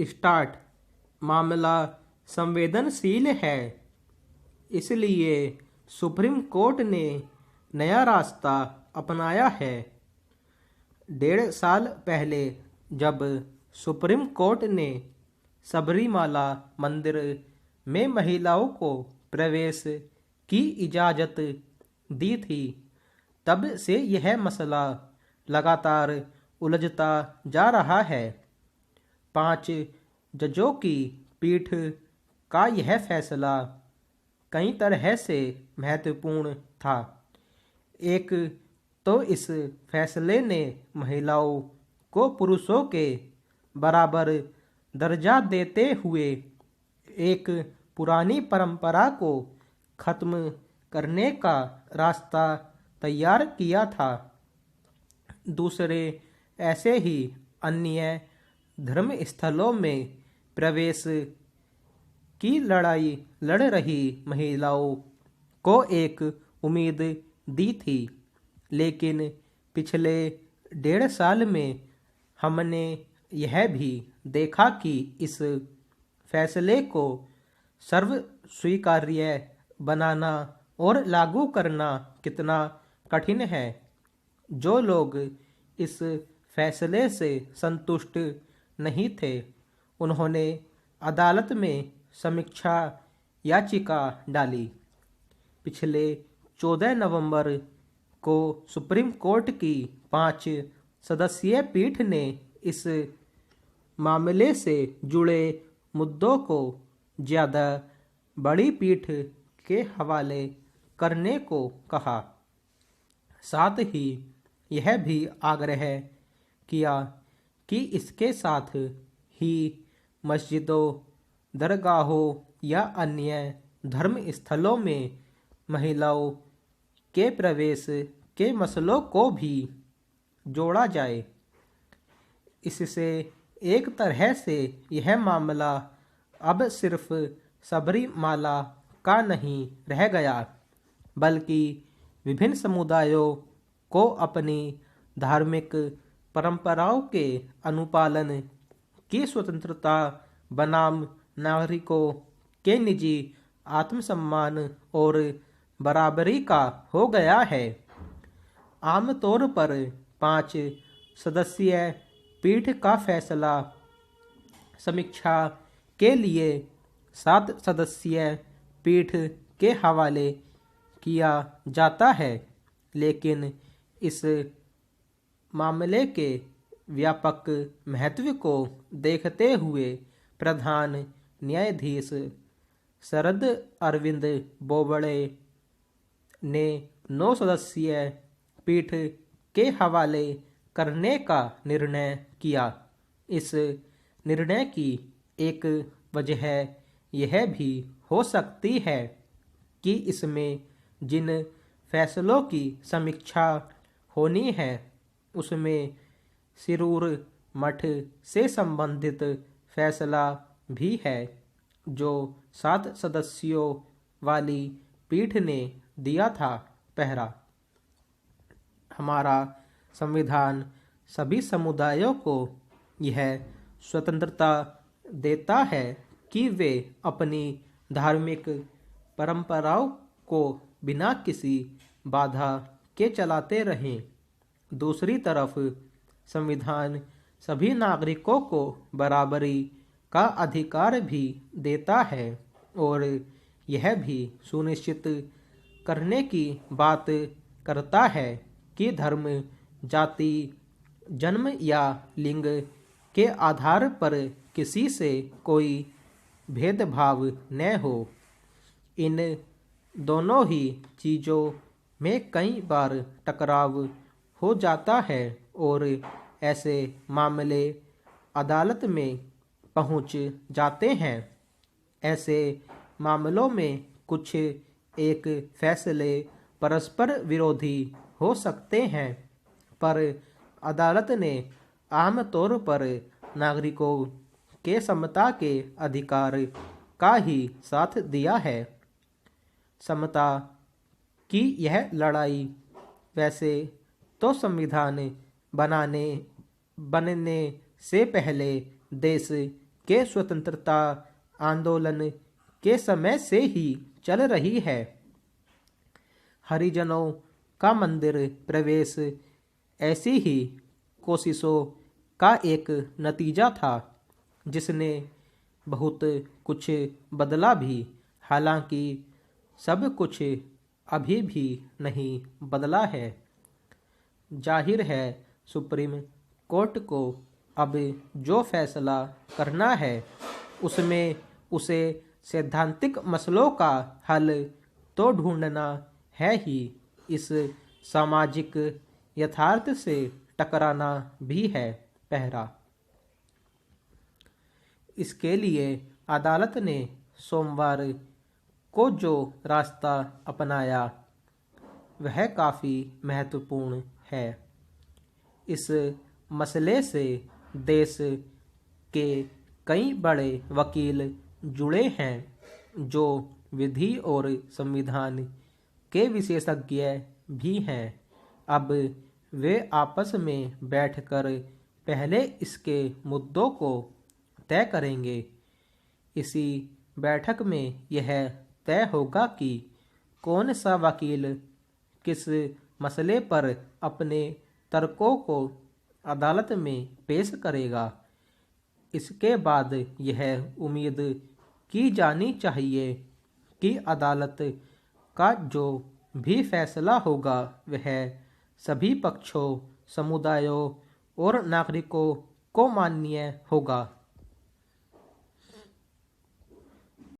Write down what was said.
Start. मामला संवेदनशील है, इसलिए सुप्रीम कोर्ट ने नया रास्ता अपनाया है। 1.5 साल पहले जब सुप्रीम कोर्ट ने सबरीमाला मंदिर में महिलाओं को प्रवेश की इजाज़त दी थी, तब से यह मसला लगातार उलझता जा रहा है। 5 जजों की पीठ का यह फैसला कई तरह से महत्वपूर्ण था। एक तो इस फैसले ने महिलाओं को पुरुषों के बराबर दर्जा देते हुए एक पुरानी परंपरा को खत्म करने का रास्ता तैयार किया था। दूसरे, ऐसे ही अन्य धर्म स्थलों में प्रवेश की लड़ाई लड़ रही महिलाओं को एक उम्मीद दी थी, लेकिन पिछले 1.5 साल में हमने यह भी देखा कि इस फैसले को सर्व स्वीकार्य बनाना और लागू करना कितना कठिन है। जो लोग इस फैसले से संतुष्ट नहीं थे, उन्होंने अदालत में समीक्षा याचिका डाली। पिछले 14 नवंबर को सुप्रीम कोर्ट की 5 सदस्यीय पीठ ने इस मामले से जुड़े मुद्दों को ज़्यादा बड़ी पीठ के हवाले करने को कहा। साथ ही यह भी आग्रह किया कि इसके साथ ही मस्जिदों, दरगाहों या अन्य धर्म स्थलों में महिलाओं के प्रवेश के मसलों को भी जोड़ा जाए। इससे एक तरह से यह मामला अब सिर्फ सबरीमाला का नहीं रह गया, बल्कि विभिन्न समुदायों को अपनी धार्मिक परंपराओं के अनुपालन की स्वतंत्रता बनाम नागरिकों के निजी आत्मसम्मान और बराबरी का हो गया है। आमतौर पर 5 सदस्यीय पीठ का फैसला समीक्षा के लिए 7 सदस्यीय पीठ के हवाले किया जाता है, लेकिन इस मामले के व्यापक महत्व को देखते हुए प्रधान न्यायाधीश शरद अरविंद बोबड़े ने 9 सदस्यीय पीठ के हवाले करने का निर्णय किया। इस निर्णय की एक वजह यह भी हो सकती है कि इसमें जिन फैसलों की समीक्षा होनी है, उसमें सिरूर मठ से संबंधित फैसला भी है, जो 7 सदस्यों वाली पीठ ने दिया था। पहला, हमारा संविधान सभी समुदायों को यह स्वतंत्रता देता है कि वे अपनी धार्मिक परंपराओं को बिना किसी बाधा के चलाते रहें। दूसरी तरफ, संविधान सभी नागरिकों को बराबरी का अधिकार भी देता है और यह भी सुनिश्चित करने की बात करता है कि धर्म, जाति, जन्म या लिंग के आधार पर किसी से कोई भेदभाव न हो। इन दोनों ही चीज़ों में कई बार टकराव हो जाता है और ऐसे मामले अदालत में पहुंच जाते हैं। ऐसे मामलों में कुछ एक फैसले परस्पर विरोधी हो सकते हैं, पर अदालत ने आमतौर पर नागरिकों के समता के अधिकार का ही साथ दिया है। समता की यह लड़ाई वैसे तो संविधान बनने से पहले देश के स्वतंत्रता आंदोलन के समय से ही चल रही है। हरिजनों का मंदिर प्रवेश ऐसी ही कोशिशों का एक नतीजा था, जिसने बहुत कुछ बदला भी। हालांकि सब कुछ अभी भी नहीं बदला है। जाहिर है सुप्रीम कोर्ट को अब जो फैसला करना है उसमें उसे सैद्धांतिक मसलों का हल तो ढूंढना है ही, इस सामाजिक यथार्थ से टकराना भी है। पहला, इसके लिए अदालत ने सोमवार को जो रास्ता अपनाया वह काफ़ी महत्वपूर्ण है। इस मसले से देश के कई बड़े वकील जुड़े हैं जो विधि और संविधान के विशेषज्ञ भी हैं। अब वे आपस में बैठकर पहले इसके मुद्दों को तय करेंगे। इसी बैठक में यह तय होगा कि कौन सा वकील किस मसले पर अपने तर्कों को अदालत में पेश करेगा। इसके बाद यह उम्मीद की जानी चाहिए कि अदालत का जो भी फैसला होगा वह सभी पक्षों, समुदायों और नागरिकों को मान्य होगा।